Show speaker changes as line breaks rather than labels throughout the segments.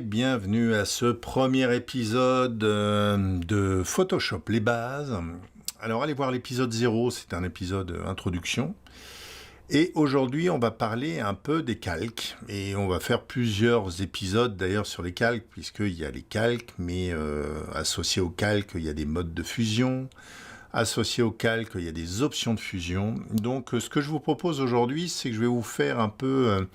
et bienvenue à ce premier épisode de Photoshop, les bases. Alors allez voir l'épisode 0, c'est un épisode introduction. Et aujourd'hui on va parler un peu des calques. Et on va faire plusieurs épisodes d'ailleurs sur les calques, puisqu'il y a les calques, mais associés aux calques, il y a des modes de fusion. Associés au calque, il y a des options de fusion. Donc ce que je vous propose aujourd'hui, c'est que je vais vous faire un peu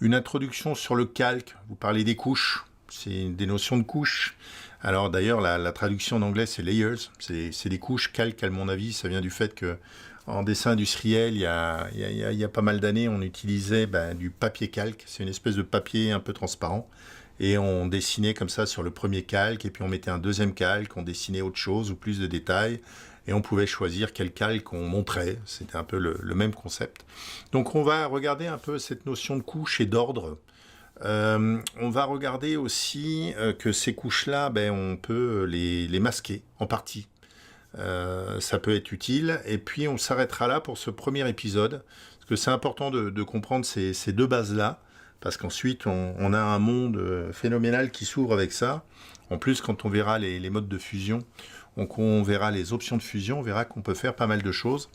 une introduction sur le calque. Vous parlez des couches, c'est des notions de couches. Alors d'ailleurs, la traduction en anglais, c'est layers, c'est des couches. Calque, à mon avis, ça vient du fait que en dessin industriel, il y a pas mal d'années, on utilisait du papier calque. C'est une espèce de papier un peu transparent. Et on dessinait comme ça sur le premier calque, et puis on mettait un deuxième calque, on dessinait autre chose ou plus de détails, et on pouvait choisir quel calque on montrait. C'était un peu le même concept. Donc on va regarder un peu cette notion de couche et d'ordre. On va regarder aussi que ces couches-là, on peut les masquer en partie. Ça peut être utile, et puis on s'arrêtera là pour ce premier épisode, parce que c'est important de comprendre ces deux bases-là, parce qu'ensuite on a un monde phénoménal qui s'ouvre avec ça. En plus, quand on verra les modes de fusion, donc on verra les options de fusion, on verra qu'on peut faire pas mal de choses.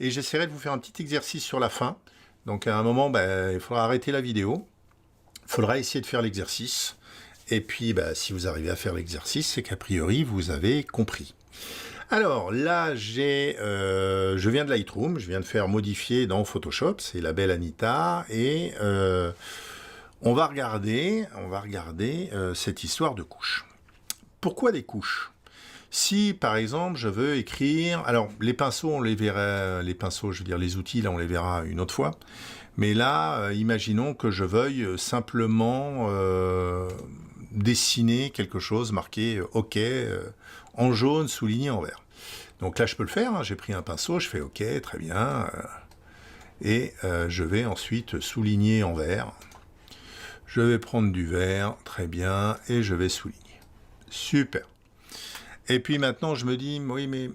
Et j'essaierai de vous faire un petit exercice sur la fin. Donc à un moment, il faudra arrêter la vidéo, il faudra essayer de faire l'exercice, et puis si vous arrivez à faire l'exercice, c'est qu'a priori vous avez compris. Alors là, je viens de Lightroom, je viens de faire modifier dans Photoshop, c'est la belle Anita, et on va regarder cette histoire de couches. Pourquoi des couches ? Si par exemple je veux écrire, alors les pinceaux on les verra, les pinceaux, je veux dire les outils là on les verra une autre fois, mais là imaginons que je veuille simplement dessiner quelque chose marqué OK en jaune souligné en vert. Donc là je peux le faire, hein, j'ai pris un pinceau, je fais OK, très bien, et je vais ensuite souligner en vert. Je vais prendre du vert, très bien, et je vais souligner. Super. Et puis maintenant, je me dis, oui, mais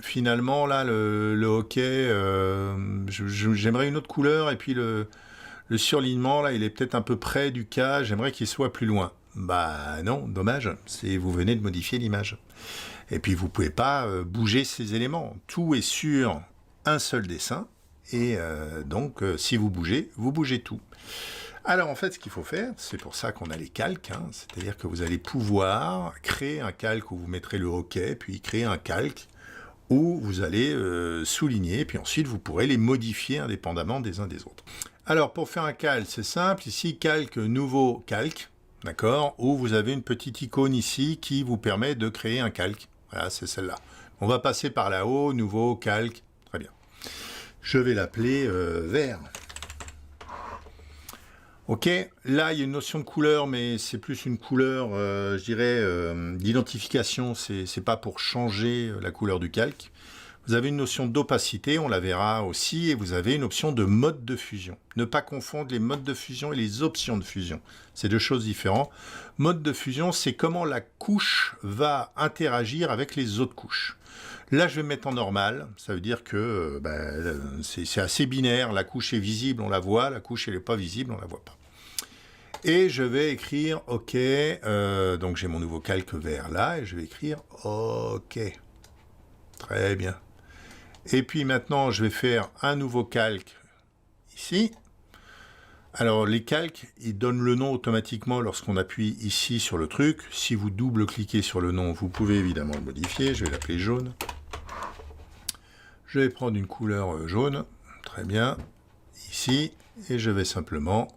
finalement, là, le hockey, j'aimerais une autre couleur, et puis le surlignement, là, il est peut-être un peu près du cas, j'aimerais qu'il soit plus loin. Non, dommage, vous venez de modifier l'image. Et puis, vous ne pouvez pas bouger ces éléments. Tout est sur un seul dessin, et donc, si vous bougez tout. Alors en fait, ce qu'il faut faire, c'est pour ça qu'on a les calques, hein, c'est-à-dire que vous allez pouvoir créer un calque où vous mettrez le OK, puis créer un calque où vous allez souligner, puis ensuite vous pourrez les modifier indépendamment des uns des autres. Alors pour faire un calque, c'est simple, ici calque, nouveau calque, d'accord, où vous avez une petite icône ici qui vous permet de créer un calque. Voilà, c'est celle-là. On va passer par là-haut, nouveau calque, très bien. Je vais l'appeler vert. Ok, là il y a une notion de couleur, mais c'est plus une couleur, je dirais, d'identification, c'est pas pour changer la couleur du calque. Vous avez une notion d'opacité, on la verra aussi, et vous avez une option de mode de fusion. Ne pas confondre les modes de fusion et les options de fusion, c'est deux choses différentes. Mode de fusion, c'est comment la couche va interagir avec les autres couches. Là, je vais me mettre en normal, ça veut dire que c'est assez binaire, la couche est visible, on la voit, la couche elle n'est pas visible, on la voit pas. Et je vais écrire OK, donc j'ai mon nouveau calque vert là, et je vais écrire OK. Très bien. Et puis maintenant, je vais faire un nouveau calque ici. Alors les calques, ils donnent le nom automatiquement lorsqu'on appuie ici sur le truc. Si vous double-cliquez sur le nom, vous pouvez évidemment le modifier. Je vais l'appeler jaune. Je vais prendre une couleur jaune, très bien, ici, et je vais simplement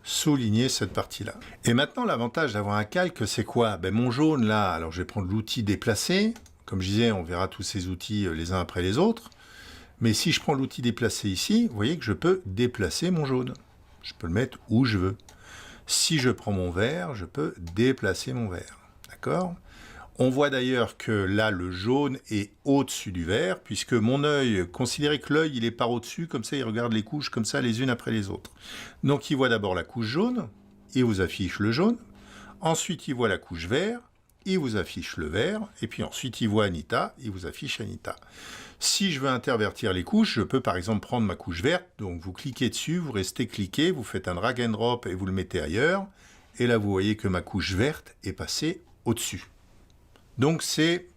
souligner cette partie-là. Et maintenant, l'avantage d'avoir un calque, c'est quoi ? Mon jaune, là, alors je vais prendre l'outil déplacer. Comme je disais, on verra tous ces outils les uns après les autres. Mais si je prends l'outil déplacer ici, vous voyez que je peux déplacer mon jaune. Je peux le mettre où je veux. Si je prends mon vert, je peux déplacer mon vert. D'accord ? On voit d'ailleurs que là, le jaune est au-dessus du vert, puisque mon œil, considérez que l'œil, il est par au-dessus, comme ça, il regarde les couches comme ça, les unes après les autres. Donc, il voit d'abord la couche jaune, il vous affiche le jaune. Ensuite, il voit la couche vert, il vous affiche le vert. Et puis ensuite, il voit Anita, il vous affiche Anita. Si je veux intervertir les couches, je peux par exemple prendre ma couche verte. Donc, vous cliquez dessus, vous restez cliqué, vous faites un drag and drop et vous le mettez ailleurs. et là vous voyez que ma couche verte est passée au-dessus. Donc c'est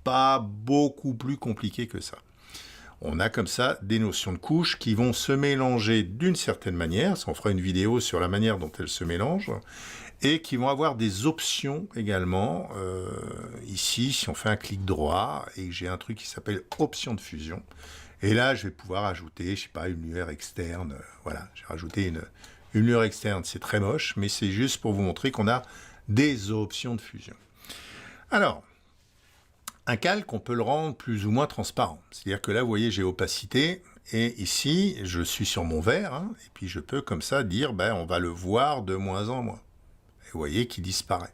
pas beaucoup plus compliqué que ça. On a comme ça des notions de couches qui vont se mélanger d'une certaine manière, on fera une vidéo sur la manière dont elles se mélangent, et qui vont avoir des options également. Ici, si on fait un clic droit, et que j'ai un truc qui s'appelle option de fusion, et là je vais pouvoir ajouter, je sais pas, une lueur externe, voilà, j'ai rajouté une lueur externe, c'est très moche, mais c'est juste pour vous montrer qu'on a des options de fusion. Alors, un calque, on peut le rendre plus ou moins transparent. C'est-à-dire que là, vous voyez, j'ai opacité, et ici, je suis sur mon verre, hein, et puis je peux comme ça dire, ben, on va le voir de moins en moins. Et vous voyez qu'il disparaît.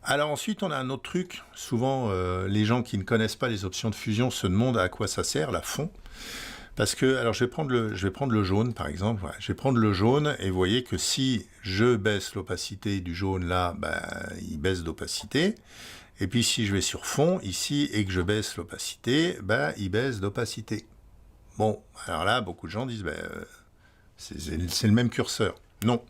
Alors ensuite, on a un autre truc. Souvent, les gens qui ne connaissent pas les options de fusion se demandent à quoi ça sert, la fond. Parce que, alors je vais prendre le jaune, par exemple. Voilà. Je vais prendre le jaune, et vous voyez que si je baisse l'opacité du jaune là, ben, il baisse d'opacité. Et puis si je vais sur fond, ici, et que je baisse l'opacité, ben, il baisse d'opacité. Bon, alors là, beaucoup de gens disent, ben, c'est le même curseur. Non.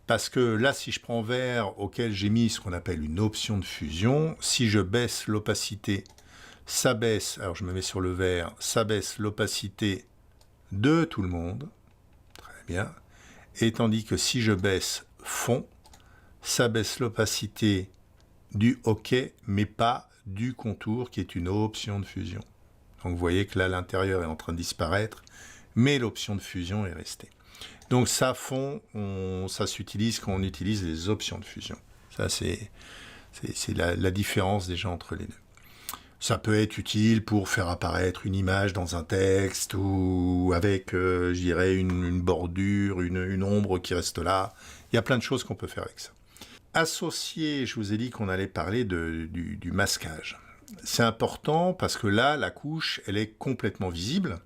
Parce que là, si je prends vert auquel j'ai mis ce qu'on appelle une option de fusion, si je baisse l'opacité, ça baisse, alors je me mets sur le vert, ça baisse l'opacité de tout le monde. Très bien. Et tandis que si je baisse fond, ça baisse l'opacité du hockey, mais pas du contour, qui est une option de fusion. Donc vous voyez que là, l'intérieur est en train de disparaître, mais l'option de fusion est restée. Donc ça, fond, ça s'utilise quand on utilise les options de fusion. Ça, c'est la différence déjà entre les deux. Ça peut être utile pour faire apparaître une image dans un texte, ou avec, je dirais, une bordure, une ombre qui reste là. Il y a plein de choses qu'on peut faire avec ça. Associé, je vous ai dit qu'on allait parler du masquage. C'est important parce que là, la couche, elle est complètement visible.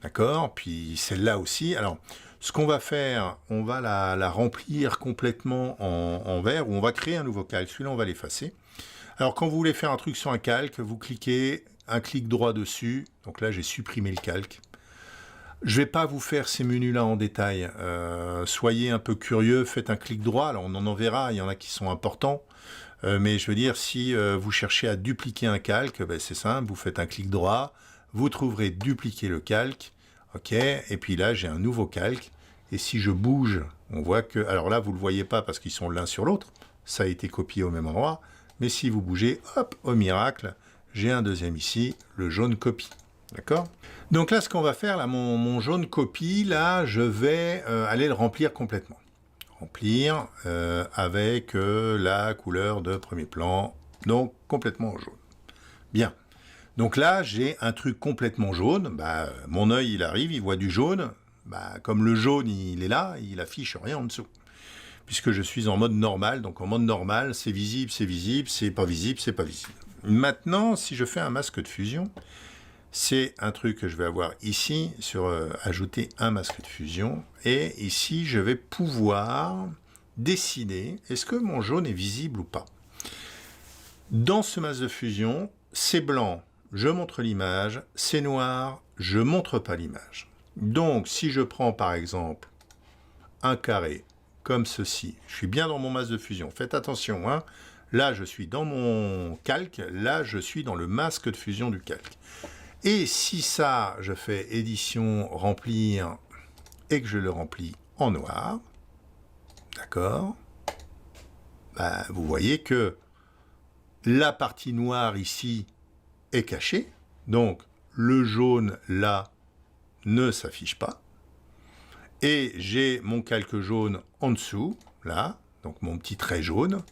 D'accord? Puis celle-là aussi. Alors, ce qu'on va faire, on va la remplir complètement en vert, ou on va créer un nouveau calque. Celui-là, on va l'effacer. Alors, quand vous voulez faire un truc sur un calque, vous cliquez, un clic droit dessus. Donc là, j'ai supprimé le calque. Je ne vais pas vous faire ces menus-là en détail. Soyez un peu curieux, faites un clic droit. Alors, on en verra, il y en a qui sont importants. Mais je veux dire, si vous cherchez à dupliquer un calque, ben, c'est simple, vous faites un clic droit, vous trouverez dupliquer le calque. OK, et puis là, j'ai un nouveau calque. Et si je bouge, on voit que... Alors là, vous ne le voyez pas parce qu'ils sont l'un sur l'autre. Ça a été copié au même endroit. Mais si vous bougez, hop, au miracle, j'ai un deuxième ici, le jaune copie. D'accord? Donc là, ce qu'on va faire, là, mon jaune copie, là, je vais aller le remplir complètement. Remplir avec la couleur de premier plan, donc complètement en jaune. Bien. Donc là, j'ai un truc complètement jaune. Bah, mon œil, il arrive, il voit du jaune. Bah, comme le jaune, il est là, il affiche rien en dessous. Puisque je suis en mode normal. Donc en mode normal, c'est visible, c'est pas visible, c'est pas visible. Maintenant, si je fais un masque de fusion, c'est un truc que je vais avoir ici, sur ajouter un masque de fusion. Et ici, je vais pouvoir décider, est-ce que mon jaune est visible ou pas? Dans ce masque de fusion, c'est blanc, je montre l'image, c'est noir, je montre pas l'image. Donc, si je prends par exemple un carré comme ceci, je suis bien dans mon masque de fusion. Faites attention, hein. Là, je suis dans mon calque, là, je suis dans le masque de fusion du calque. Et si ça, je fais édition, remplir, et que je le remplis en noir, d'accord, bah, vous voyez que la partie noire ici est cachée, donc le jaune là ne s'affiche pas, et j'ai mon calque jaune en dessous, là, donc mon petit trait jaune,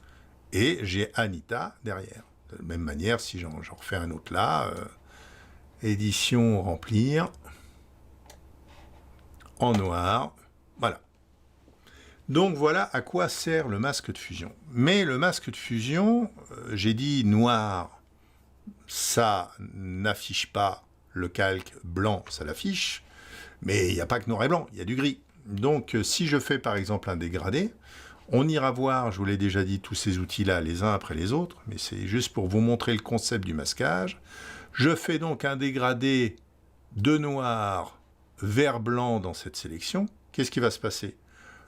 et j'ai Anita derrière. De la même manière, si j'en refais un autre là, édition, remplir, en noir, voilà. Donc voilà à quoi sert le masque de fusion. Mais le masque de fusion, j'ai dit noir, ça n'affiche pas le calque, blanc, ça l'affiche, mais il n'y a pas que noir et blanc, il y a du gris. Donc si je fais par exemple un dégradé, on ira voir, je vous l'ai déjà dit, tous ces outils-là les uns après les autres, mais c'est juste pour vous montrer le concept du masquage. Je fais donc un dégradé de noir vers blanc dans cette sélection. Qu'est-ce qui va se passer?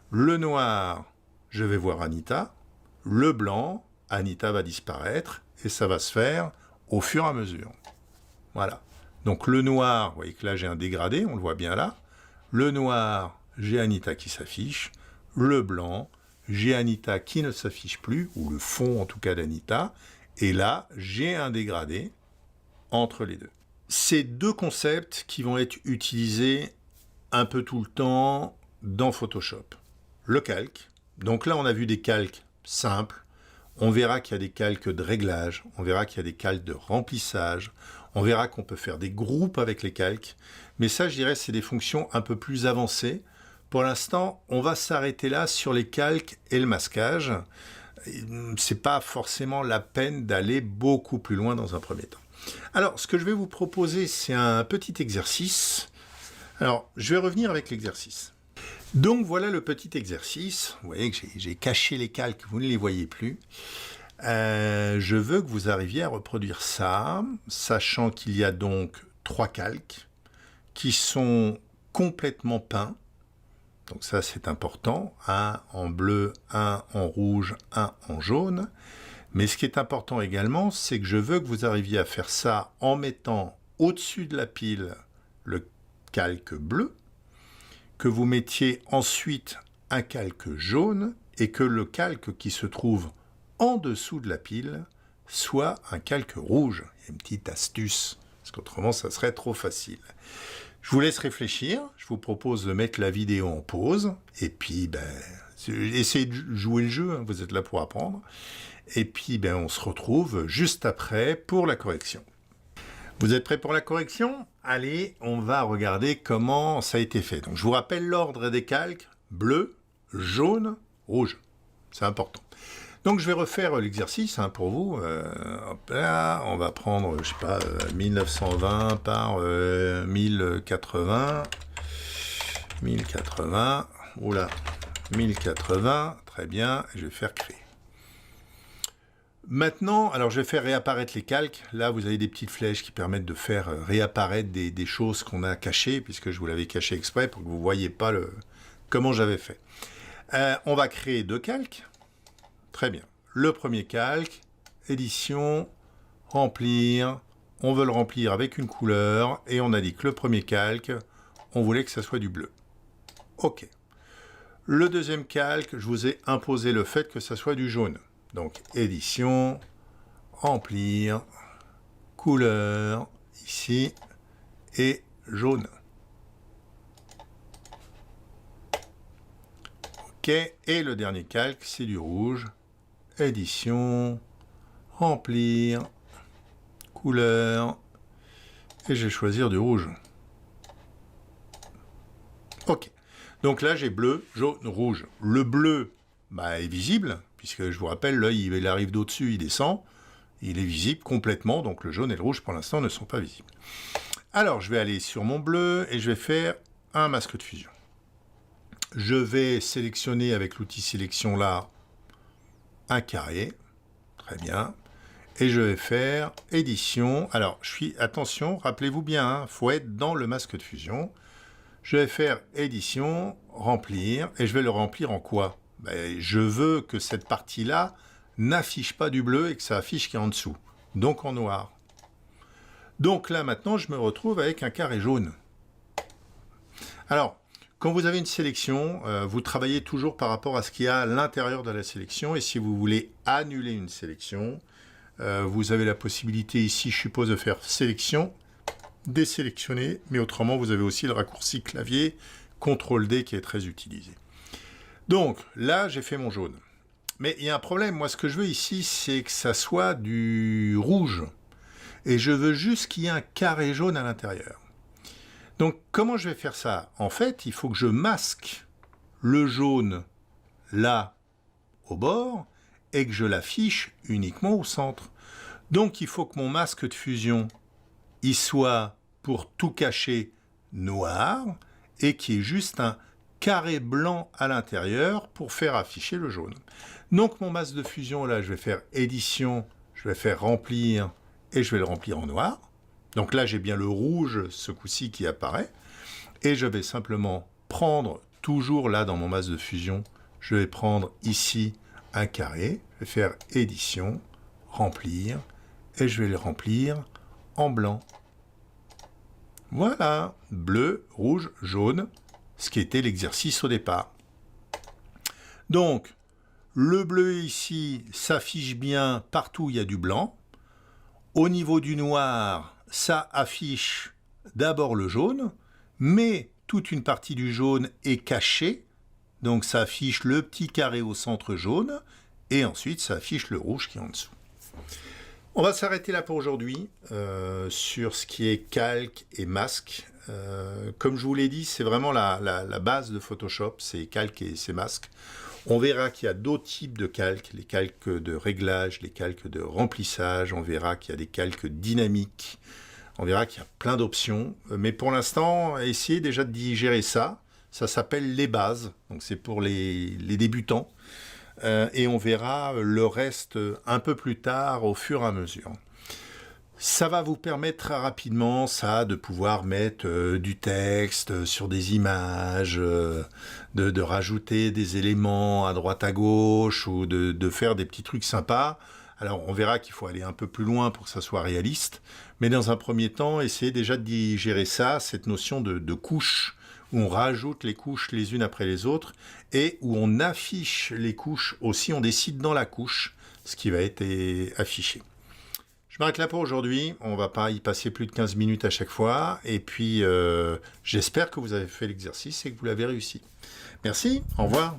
Le noir je vais voir Anita. Le blanc, Anita va disparaître et ça va se faire au fur et à mesure. Voilà. Donc le noir, vous voyez que là j'ai un dégradé, on le voit bien là. Le noir, j'ai Anita qui s'affiche. Le blanc, j'ai Anita qui ne s'affiche plus, ou le fond en tout cas d'Anita. Et là, j'ai un dégradé entre les deux. C'est deux concepts qui vont être utilisés un peu tout le temps dans Photoshop. Le calque. Donc là, on a vu des calques simples. On verra qu'il y a des calques de réglage. On verra qu'il y a des calques de remplissage. On verra qu'on peut faire des groupes avec les calques. Mais ça, je dirais, c'est des fonctions un peu plus avancées. Pour l'instant, on va s'arrêter là sur les calques et le masquage. C'est pas forcément la peine d'aller beaucoup plus loin dans un premier temps. Alors, ce que je vais vous proposer, c'est un petit exercice. Alors, je vais revenir avec l'exercice. Donc, voilà le petit exercice. Vous voyez que j'ai caché les calques, vous ne les voyez plus. Je veux que vous arriviez à reproduire ça, sachant qu'il y a donc 3 calques qui sont complètement peints. Donc ça, c'est important. Un en bleu, un en rouge, un en jaune. Mais ce qui est important également, c'est que je veux que vous arriviez à faire ça en mettant au-dessus de la pile le calque bleu, que vous mettiez ensuite un calque jaune et que le calque qui se trouve en dessous de la pile soit un calque rouge. Il y a une petite astuce, parce qu'autrement, ça serait trop facile. Je vous laisse réfléchir, je vous propose de mettre la vidéo en pause, et puis, essayez de jouer le jeu, hein, vous êtes là pour apprendre. Et puis, on se retrouve juste après pour la correction. Vous êtes prêts pour la correction? Allez, on va regarder comment ça a été fait. Donc, je vous rappelle l'ordre des calques, bleu, jaune, rouge. C'est important. Donc, je vais refaire l'exercice pour vous. Hop là, on va prendre, je sais pas, 1920 par 1080. 1080. Oula, 1080. Très bien. Je vais faire créer. Maintenant, alors je vais faire réapparaître les calques. Là, vous avez des petites flèches qui permettent de faire réapparaître des choses qu'on a cachées, puisque je vous l'avais caché exprès pour que vous ne voyiez pas comment j'avais fait. On va créer 2 calques. Très bien. Le premier calque, édition, remplir. On veut le remplir avec une couleur. Et on a dit que le premier calque, on voulait que ça soit du bleu. OK. Le deuxième calque, je vous ai imposé le fait que ça soit du jaune. Donc, édition, remplir, couleur, ici, et jaune. OK. Et le dernier calque, c'est du rouge. Édition, remplir, couleur, et je vais choisir du rouge. OK. Donc là, j'ai bleu, jaune, rouge. Le bleu est visible, puisque je vous rappelle, l'œil, il arrive d'au-dessus, il descend. Il est visible complètement, donc le jaune et le rouge, pour l'instant, ne sont pas visibles. Alors, je vais aller sur mon bleu et je vais faire un masque de fusion. Je vais sélectionner avec l'outil sélection là, un carré. Très bien. Et je vais faire édition. Alors, attention, rappelez-vous bien, il faut être dans le masque de fusion. Je vais faire édition, remplir, et je vais le remplir en quoi? Je veux que cette partie-là n'affiche pas du bleu et que ça affiche qui est en dessous, donc en noir. Donc là, maintenant, je me retrouve avec un carré jaune. Alors, quand vous avez une sélection, vous travaillez toujours par rapport à ce qu'il y a à l'intérieur de la sélection, et si vous voulez annuler une sélection, vous avez la possibilité ici, je suppose, de faire sélection, désélectionner, mais autrement, vous avez aussi le raccourci clavier, CTRL-D qui est très utilisé. Donc, là, j'ai fait mon jaune. Mais il y a un problème. Moi, ce que je veux ici, c'est que ça soit du rouge. Et je veux juste qu'il y ait un carré jaune à l'intérieur. Donc, comment je vais faire ça? En fait, il faut que je masque le jaune là, au bord, et que je l'affiche uniquement au centre. Donc, il faut que mon masque de fusion, il soit, pour tout cacher, noir, et qu'il y ait juste un carré blanc à l'intérieur pour faire afficher le jaune. Donc mon masque de fusion, là, je vais faire édition, je vais faire remplir, et je vais le remplir en noir. Donc là, j'ai bien le rouge, ce coup-ci, qui apparaît. Et je vais simplement prendre, toujours là dans mon masque de fusion, je vais prendre ici un carré, je vais faire édition, remplir, et je vais le remplir en blanc. Voilà, bleu, rouge, jaune, ce qui était l'exercice au départ. Donc, le bleu ici s'affiche bien partout où il y a du blanc. Au niveau du noir, ça affiche d'abord le jaune, mais toute une partie du jaune est cachée. Donc ça affiche le petit carré au centre jaune, et ensuite ça affiche le rouge qui est en dessous. On va s'arrêter là pour aujourd'hui sur ce qui est calque et masque. Comme je vous l'ai dit, c'est vraiment la base de Photoshop, c'est calque et c'est masque. On verra qu'il y a d'autres types de calques, les calques de réglage, les calques de remplissage, on verra qu'il y a des calques dynamiques, on verra qu'il y a plein d'options. Mais pour l'instant, essayez déjà de digérer ça. Ça s'appelle les bases, donc c'est pour les débutants. Et on verra le reste un peu plus tard au fur et à mesure. Ça va vous permettre très rapidement, ça, de pouvoir mettre du texte sur des images, de rajouter des éléments à droite à gauche ou de faire des petits trucs sympas. Alors on verra qu'il faut aller un peu plus loin pour que ça soit réaliste. Mais dans un premier temps, essayez déjà de digérer ça, cette notion de couches, où on rajoute les couches les unes après les autres et où on affiche les couches aussi, on décide dans la couche ce qui va être affiché. Je m'arrête là pour aujourd'hui, on ne va pas y passer plus de 15 minutes à chaque fois, et puis j'espère que vous avez fait l'exercice et que vous l'avez réussi. Merci, au revoir.